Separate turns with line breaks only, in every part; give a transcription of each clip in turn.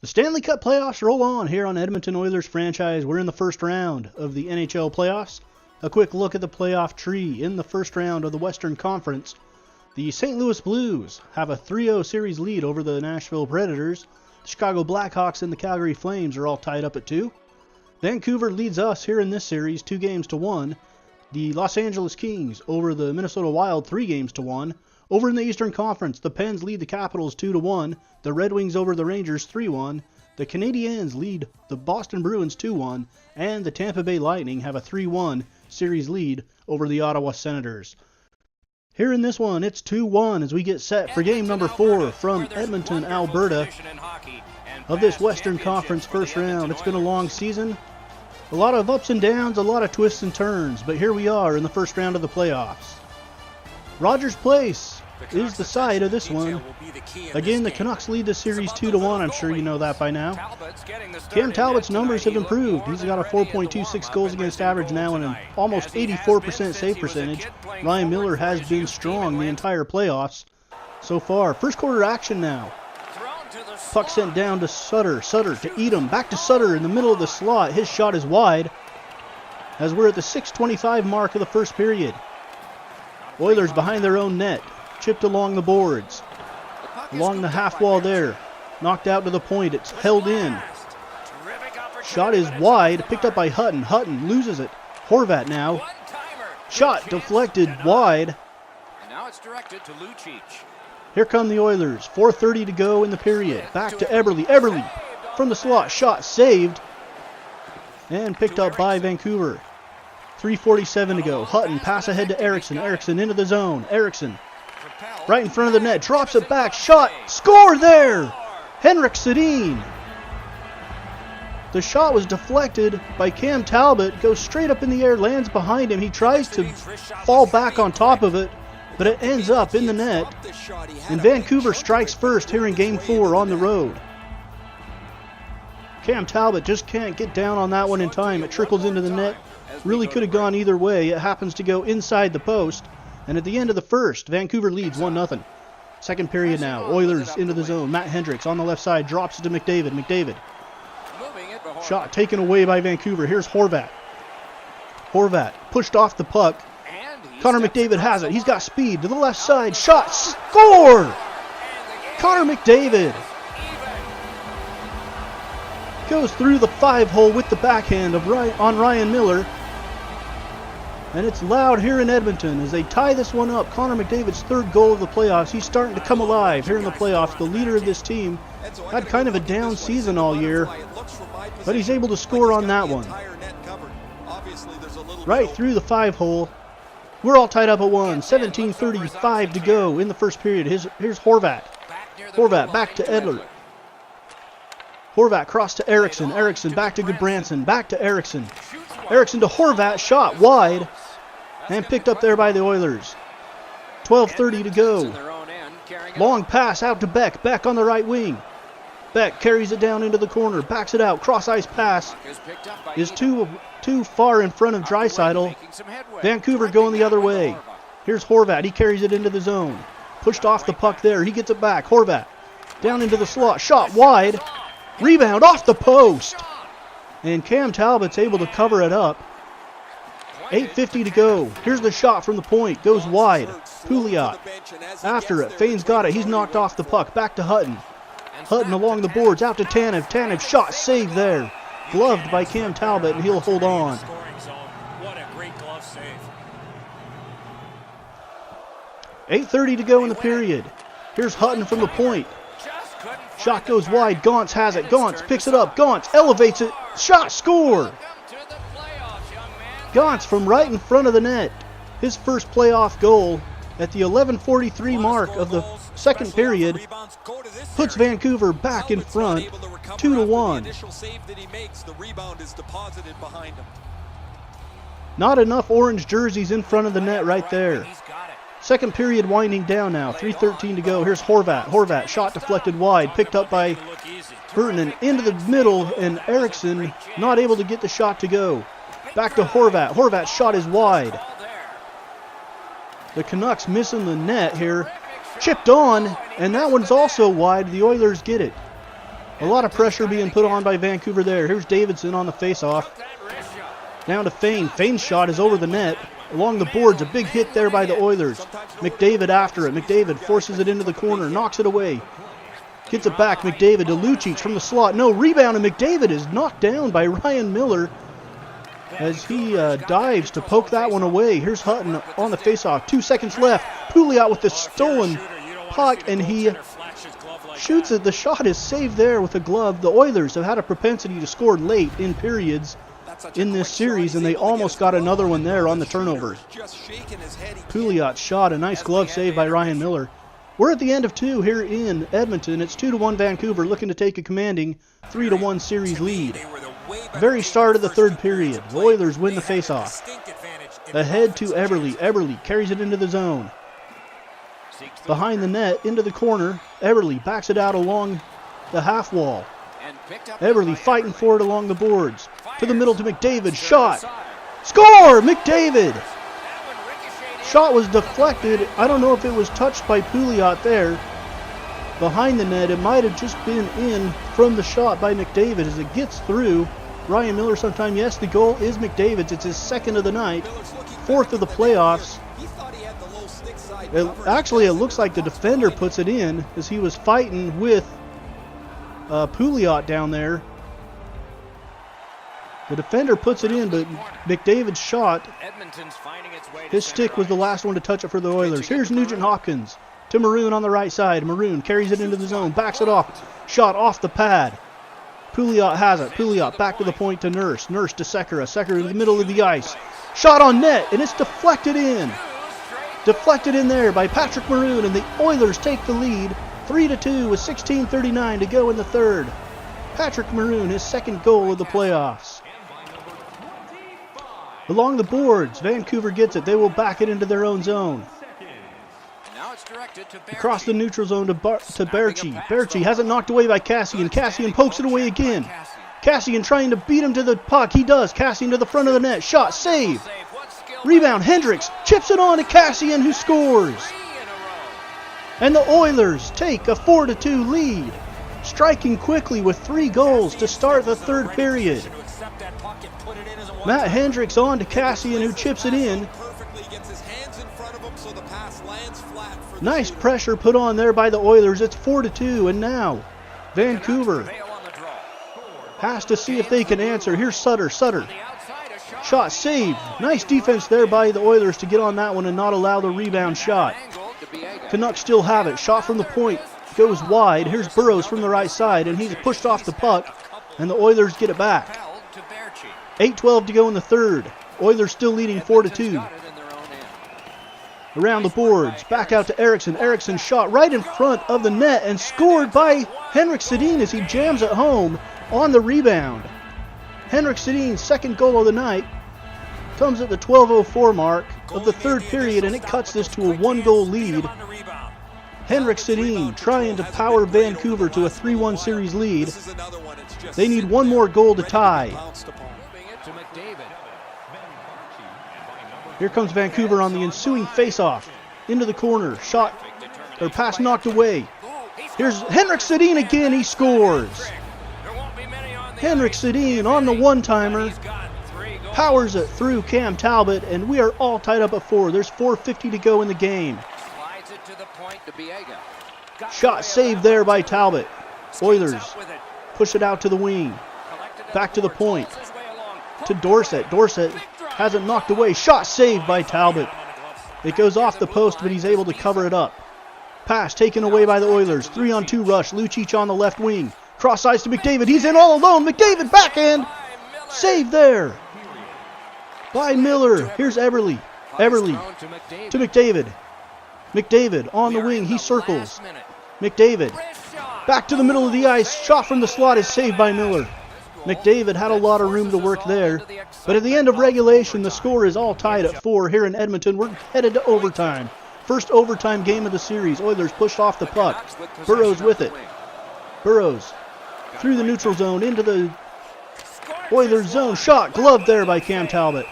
The Stanley Cup playoffs roll on here on Edmonton Oilers franchise. We're in the first round of the NHL playoffs. A quick look at the playoff tree. In the first round of the Western Conference, the St. Louis Blues have a 3-0 series lead over the Nashville Predators. The Chicago Blackhawks and the Calgary Flames are all tied up at 2. Vancouver leads us here in this series 2-1. The Los Angeles Kings over the Minnesota Wild 3-1. Over in the Eastern Conference, the Pens lead the Capitals 2-1. The Red Wings over the Rangers 3-1. The Canadiens lead the Boston Bruins 2-1. And the Tampa Bay Lightning have a 3-1 series lead over the Ottawa Senators. Here in this one, it's 2-1 as we get set for game number 4 from Edmonton, Alberta of this Western Conference first round. It's been a long season. A lot of ups and downs, a lot of twists and turns, but here we are in the first round of the playoffs. Rogers Place is the side of this one. Again, the Canucks lead the series 2-1. I'm sure you know that by now. Cam Talbot's numbers have improved. He's got a 4.26 goals against average now and an almost 84% save percentage. Ryan Miller has been strong the entire playoffs so far. First quarter action now. Puck sent down to Sutter. Sutter to Edom. Back to Sutter in the middle of the slot. His shot is wide as we're at the 6:25 mark of the first period. Oilers behind their own net. Chipped along the boards. Along the half wall there. Knocked out to the point. It's held in. Shot is wide. Picked up by Hutton. Hutton loses it. Horvat now. Shot deflected wide.
Now it's directed to Lucic.
Here come the Oilers. 4:30 to go in the period. Back to Eberle. Eberle from the slot. Shot saved. And picked up by Vancouver. 3:47 to go. Hutton pass ahead to Eriksson. Eriksson into the zone. Eriksson right in front of the net. Drops it back. Shot. Score there. Henrik Sedin. The shot was deflected by Cam Talbot. Goes straight up in the air. Lands behind him. He tries to fall back on top of it, but it ends up in the net. And Vancouver strikes first here in Game 4 on the road. Cam Talbot just can't get down on that one in time. It trickles into the net. Really could have gone either way. It happens to go inside the post. And at the end of the first, Vancouver leads 1-0. Second period now. Oilers into the zone. Matt Hendricks on the left side drops it to McDavid. McDavid. Shot taken away by Vancouver. Here's Horvat. Horvat pushed off the puck. Connor McDavid has it. He's got speed to the left side. Shot. Score! Connor McDavid goes through the 5-hole with the backhand on Ryan Miller. And it's loud here in Edmonton as they tie this one up. Connor McDavid's third goal of the playoffs. He's starting to come alive here in the playoffs. The leader of this team had kind of a down season all year, but he's able to score on that one. Right through the 5-hole. We're all tied up at 1. 17:35 to go in the first period. Here's Horvat. Horvat back to Edler. Horvat cross to Eriksson. Eriksson back to Goodbranson. Back to Eriksson. Eriksson to Horvat. Shot wide. And picked up there by the Oilers. 12:30 to go. Long pass out to Beck. Beck on the right wing. Beck carries it down into the corner. Backs it out. Cross ice pass is too far in front of Draisaitl. Vancouver going the other way. Here's Horvat. He carries it into the zone. Pushed off the puck there. He gets it back. Horvat down into the slot. Shot wide. Rebound off the post. And Cam Talbot's able to cover it up. 8:50 to go. Here's the shot from the point. Goes wide. Pouliot after it. Fane's got it. He's knocked off the puck. Back to Hutton. Hutton along the boards. Out to Tanev. Tanev shot saved there. Gloved by Cam Talbot, and he'll hold on.
What a great glove save.
8:30 to go in the period. Here's Hutton from the point. Shot goes wide. Gauntz has it. Gauntz picks it up. Gauntz elevates it. Shot. Score. Gauntz from right in front of the net. His first playoff goal at the 11:43 mark of the second period puts Vancouver back in front 2-1. Not enough orange jerseys in front of the net right there. Second period winding down now. 3:13 to go. Here's Horvat. Horvat shot deflected wide. Picked up by Burton into the middle, and Eriksson not able to get the shot to go. Back to Horvat. Horvat's shot is wide. The Canucks missing the net here. Chipped on, and that one's also wide. The Oilers get it. A lot of pressure being put on by Vancouver there. Here's Davidson on the faceoff. Down to Fane. Fane's shot is over the net. Along the boards, a big hit there by the Oilers. McDavid after it. McDavid forces it into the corner, knocks it away. Gets it back, McDavid to Lucic from the slot. No, rebound, and McDavid is knocked down by Ryan Miller as he dives to poke that one away. Here's Hutton on the faceoff. 2 seconds left. Pouliot with the stolen puck, and he shoots it. The shot is saved there with a glove. The Oilers have had a propensity to score late in periods in this series, and they almost got another one there on the turnover. Pouliot shot, a nice glove save by Ryan Miller. We're at the end of 2 here in Edmonton. It's 2-1 Vancouver, looking to take a commanding 3-1 series lead. Very start of the third period. The Oilers win the faceoff. Ahead to Eberle. Eberle carries it into the zone. Behind the net, into the corner. Eberle backs it out along the half wall. Eberle fighting for it along the boards. To the middle to McDavid. Shot. Score! McDavid! Shot was deflected. I don't know if it was touched by Pouliot there. Behind the net, it might have just been in from the shot by McDavid as it gets through. Ryan Miller sometime. Yes, the goal is McDavid's. It's his second of the night. 4th of the playoffs. Actually, it looks like the defender puts it in as he was fighting with Pouliot down there. The defender puts it in, but McDavid's shot, his stick was the last one to touch it for the Oilers. Here's Nugent Hopkins to Maroon on the right side. Maroon carries it into the zone, backs it off. Shot off the pad. Pouliot has it. Pouliot back to the point to Nurse. Nurse to Sekera. Sekera in the middle of the ice. Shot on net, and it's deflected in. Deflected in there by Patrick Maroon, and the Oilers take the lead 3-2 with 16:39 to go in the third. Patrick Maroon, his second goal of the playoffs. Along the boards, Vancouver gets it. They will back it into their own zone. Across the neutral zone to Berchi. Berchi has it knocked away by Cassian. Cassian pokes it away again. Cassian trying to beat him to the puck. He does. Cassian to the front of the net. Shot, save. Rebound, Hendricks chips it on to Cassian, who scores. And the Oilers take a 4-2 lead, striking quickly with 3 goals to start the third period. Matt Hendricks on to Cassian, who chips it in. Nice pressure put on there by the Oilers. It's 4-2, and now Vancouver has to see if they can answer. Here's Sutter. Sutter. Shot saved. Nice defense there by the Oilers to get on that one and not allow the rebound shot. Canucks still have it. Shot from the point goes wide. Here's Burrows from the right side, and he's pushed off the puck, and the Oilers get it back. 8:12 to go in the third. Oilers still leading 4-2. Around the boards, back out to Eriksson. Eriksson shot right in front of the net and scored by Henrik Sedin as he jams it home on the rebound. Henrik Sedin's second goal of the night comes at the 12:04 mark of the third period, and it cuts this to a 1-goal lead. Henrik Sedin trying to power Vancouver to a 3-1 series lead. They need one more goal to tie. Here comes Vancouver on the ensuing face-off. Into the corner. Shot, or pass knocked away. Here's Henrik Sedin again. He scores. Henrik Sedin on the one-timer. Powers it through Cam Talbot, and we are all tied up at 4. There's 4:50 to go in the game. Shot saved there by Talbot. Oilers push it out to the wing. Back to the point. To Dorsett. Dorsett has it knocked away. Shot saved by Talbot. It goes off the post, but he's able to cover it up. Pass taken away by the Oilers. 3-on-2 rush. Lucic on the left wing. Cross ice to McDavid. He's in all alone. McDavid backhand. Save there by Miller. Here's Eberle. Eberle to McDavid. McDavid on the wing. He circles. McDavid back to the middle of the ice. Shot from the slot is saved by Miller. McDavid had a lot of room to work there. But at the end of regulation, the score is all tied at 4 here in Edmonton. We're headed to overtime. First overtime game of the series. Oilers pushed off the puck. Burrows with it. Burrows through the neutral zone into the Oilers zone. Shot gloved there by Cam Talbot.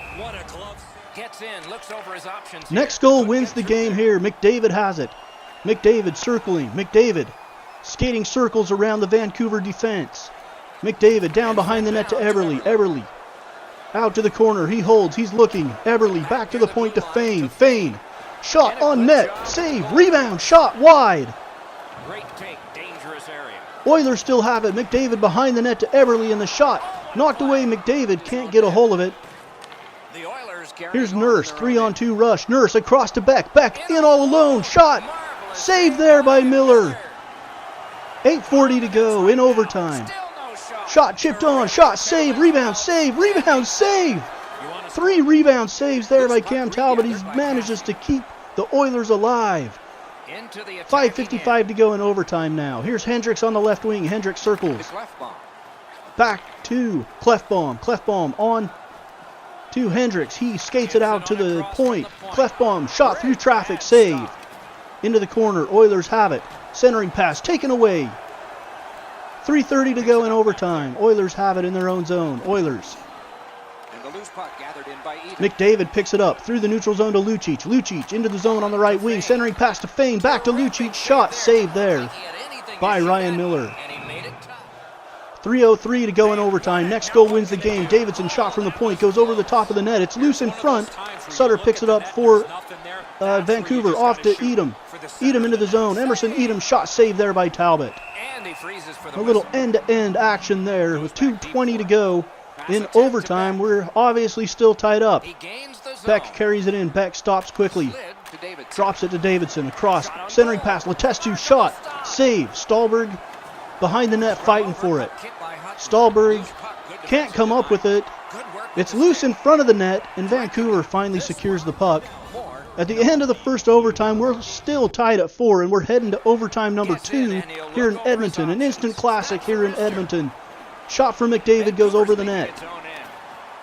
Next goal wins the game here. McDavid has it. McDavid circling. McDavid Skating circles around the Vancouver defense. McDavid down behind the net to Eberle. Eberle out to the corner. He holds. He's looking. Eberle back to the point to Fane. Fane. Shot on net. Save. Rebound. Shot wide.
Great take. Dangerous area.
Oilers still have it. McDavid behind the net to Eberle, and the shot knocked away. McDavid can't get a hold of it.
The Oilers carry
Here's
on
Nurse.
their
3-on-2 rush. Nurse across to Beck. Beck in all alone. Shot. Saved there by Miller. 8:40 to go in overtime.
Still no shot.
Shot chipped on. Shot save. Rebound save. Rebound save. 3 rebound saves there by Cam Talbot. He manages to keep the Oilers alive.
Into the attacking
5:55 to go in overtime now. Here's Hendricks on the left wing. Hendricks
end.
circles.
Clefbaum.
Back to Clefbaum. Clefbaum on to Hendricks. He skates it out to the point. Clefbaum shot through traffic. Save. Into the corner. Oilers have it. Centering pass taken away. 3:30 to go in overtime. Oilers have it in their own zone. Oilers.
And the loose puck gathered in by Edom.
McDavid picks it up through the neutral zone to Lucic. Lucic into the zone on the right wing. Centering pass to Fane. Back to Lucic. Shot saved there by Ryan Miller.
And he made it tough.
3:03 to go in overtime. Next goal wins the game. Davidson shot from the point. Goes over the top of the net. It's loose in front. Sutter picks it up for Vancouver. Off to Edom. Edom into the zone. Emerson Edom shot saved there by Talbot.
And he freezes for the
A little
whistle.
end-to-end action there with 2:20 to go in overtime. We're obviously still tied up.
He gains the zone.
Beck carries it in. Beck stops quickly.
Slid to Davidson.
Drops it to Davidson. Across. Centering pass. Letestu shot. Save. Stallberg behind the net fighting for it.
Hit by Hutton.
Stallberg
Loose puck. Good
can't
defensive
come up with it.
Good work with
It's
the
loose
stick.
in front of the net, and Vancouver finally secures the puck.
More.
At the end of the first overtime, we're still tied at 4, and we're heading to overtime number 2 here in Edmonton. An instant classic here in Edmonton. Shot from McDavid goes over the net.
Its own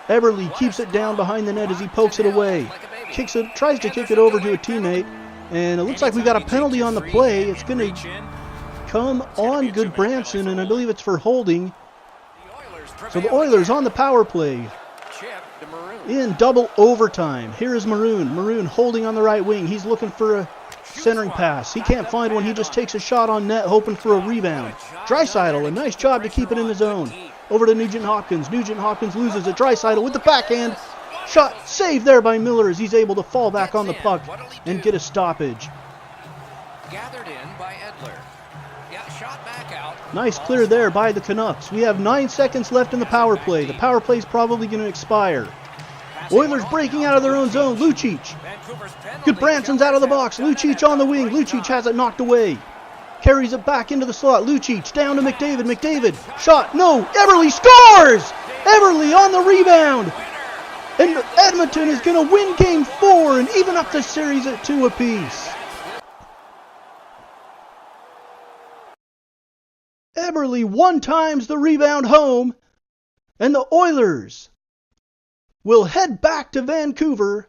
end.
Eberle keeps it down behind the net as he pokes it away. Kicks it, tries to kick it over to a teammate, and it looks like we got a penalty on the play. It's going to come on Goodbranson, and I believe it's for holding. So the Oilers on the power play
Chip to Maroon.
in double overtime. Here is Maroon. Maroon holding on the right wing. He's looking for a centering pass. He can't find one. He just takes a shot on net, hoping for a rebound. Draisaitl, a nice job to keep it in his zone. Over to Nugent Hopkins. Nugent Hopkins loses it. Draisaitl with the backhand. Shot saved there by Miller as he's able to fall back on the puck and get a stoppage.
Gathered in by Edler. Yeah, shot back out.
Nice clear there by the Canucks. We have 9 seconds left in the power play. The power play is probably going to expire. Oilers breaking out of their own zone. Lucic.
Vancouver's penalty.
Goodbranson's out of the box. Lucic on the wing. Lucic has it knocked away. Carries it back into the slot. Lucic down to McDavid. McDavid. Shot. No. Eberle scores! Eberle on the rebound. And Edmonton is going to win game 4 and even up the series at 2 apiece. Eberle 1 times the rebound home, and the Oilers will head back to Vancouver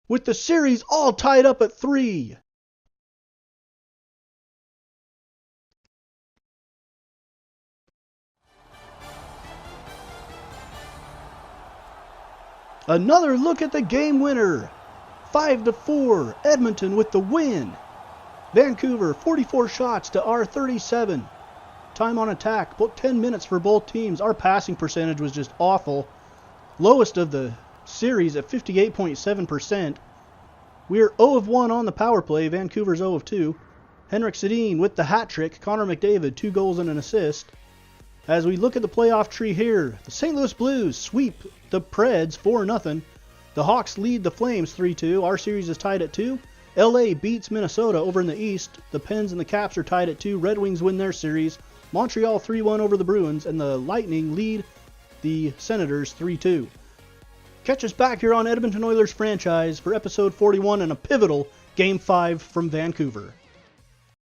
with the series all tied up at 3. Another look at the game winner. 5-4, Edmonton with the win. Vancouver 44 shots to our 37. Time on attack, about 10 minutes for both teams. Our passing percentage was just awful. Lowest of the series at 58.7%. We are 0 of 1 on the power play. Vancouver's 0 of 2. Henrik Sedin with the hat trick. Connor McDavid, 2 goals and an assist. As we look at the playoff tree here, the St. Louis Blues sweep the Preds 4-0. The Hawks lead the Flames 3-2. Our series is tied at 2. LA beats Minnesota over in the East. The Pens and the Caps are tied at 2. Red Wings win their series. Montreal 3-1 over the Bruins, and the Lightning lead the Senators 3-2. Catch us back here on Edmonton Oilers Franchise for episode 41 and a pivotal Game 5 from Vancouver.